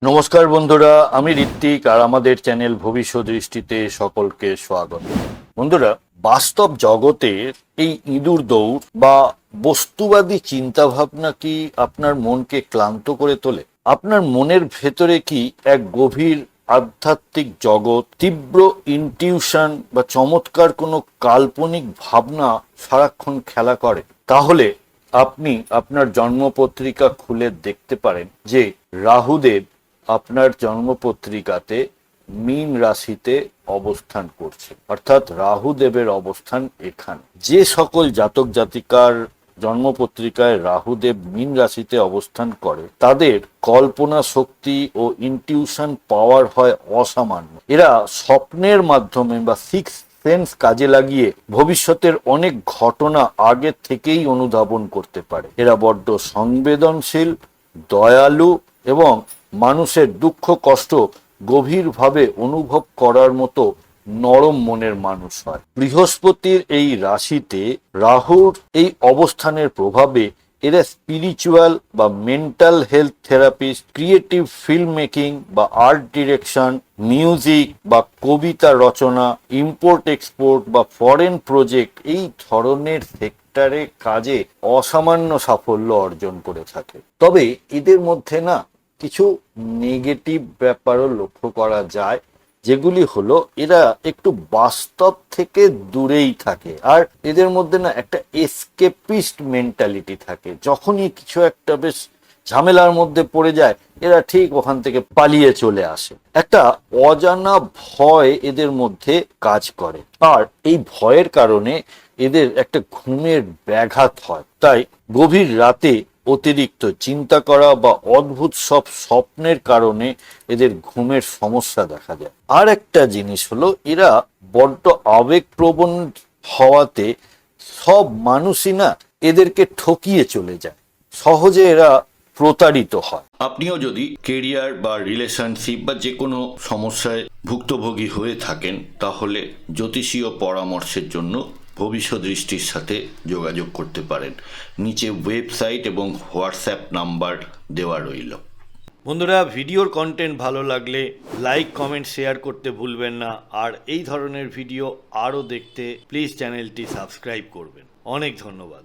নমস্কার বন্ধুরা, আমি ঋত্বিক আর আমাদের চ্যানেল ভবিষ্যৎ দৃষ্টিতে সকলকে স্বাগত। বন্ধুরা, বাস্তব জগতের এই ইঁদুর দৌড় বা বস্তুবাদী চিন্তাভাবনা কি আপনার মনকে ক্লান্ত করে তোলে? আপনার মনের ভেতরে কি এক গভীর আধ্যাত্মিক জগৎ, তীব্র ইনটিউশন বা চমৎকার কোনো কাল্পনিক ভাবনা সারাক্ষণ খেলা করে? তাহলে আপনি আপনার জন্মপত্রিকা খুলে দেখতে পারেন যে রাহুদেব আপনার জন্মপত্রিকাতে মীন রাশিতে অবস্থান করছে, অর্থাৎ রাহুদেবের অবস্থান এখানে। যে সকল জাতক জাতিকার জন্মপত্রিকায় রাহুদেব মীন রাশিতে অবস্থান করে তাদের কল্পনা শক্তি ও ইনটিউশন পাওয়ার হয় অসামান্য। এরা স্বপ্নের মাধ্যমে বা সিক্স সেন্স কাজে লাগিয়ে ভবিষ্যতের অনেক ঘটনা আগে থেকেই অনুধাবন করতে পারে। এরা বড্ড সংবেদনশীল, দয়ালু এবং মানুষের দুঃখ কষ্ট গভীরভাবে অনুভব করার মতো নরম মনের মানুষ হয়। বৃহস্পতির এই রাশিতে রাহুর এই অবস্থানের প্রভাবে এরা স্পিরিচুয়াল বা mental health therapist, creative film making বা আর্ট ডিরেকশন, মিউজিক বা কবিতা রচনা, ইম্পোর্ট এক্সপোর্ট বা ফরেন প্রজেক্ট এই ধরনের সেক্টরে কাজে অসামান্য সাফল্য অর্জন করে থাকে। তবে এদের মধ্যে না কিছু নেগেটিভ ব্যাপারও লক্ষ্য করা যায়, যেগুলি হলো এরা একটু বাস্তব থেকে দূরেই থাকে আর এদের মধ্যে না একটা এসকেপিস্ট মেন্টালিটি থাকে। যখনই কিছু একটা বেশ ঝামেলার মধ্যে পড়ে যায় এরা ঠিক ওখান থেকে পালিয়ে চলে আসে। একটা অজানা ভয় এদের মধ্যে কাজ করে আর এই ভয়ের কারণে এদের একটা ঘুমের ব্যাঘাত হয়। তাই গভীর রাতে অতিরিক্ত চিন্তা করা বা অদ্ভুত সব স্বপ্নের কারণে এদের ঘুমের সমস্যা দেখা যায়। আর একটা জিনিস হলো এরা বড্ড আবেগপ্রবণ হওয়াতে সব মানুষই না এদেরকে ঠকিয়ে চলে যায়, সহজে এরা প্রতারিত হয়। আপনিও যদি কেরিয়ার বা রিলেশনশিপ বা যে কোনো সমস্যায় ভুক্তভোগী হয়ে থাকেন তাহলে জ্যোতিষীয় পরামর্শের জন্য ভবিষ্যৎ দৃষ্টির সাথে যোগাযোগ করতে পারেন। নিচে ওয়েবসাইট এবং হোয়াটসঅ্যাপ নাম্বার দেওয়া রইল। বন্ধুরা, ভিডিওর কন্টেন্ট ভালো লাগলে লাইক, কমেন্ট, শেয়ার করতে ভুলবেন না। আর এই ধরনের ভিডিও আরও দেখতে প্লিজ চ্যানেলটি সাবস্ক্রাইব করবেন। অনেক ধন্যবাদ।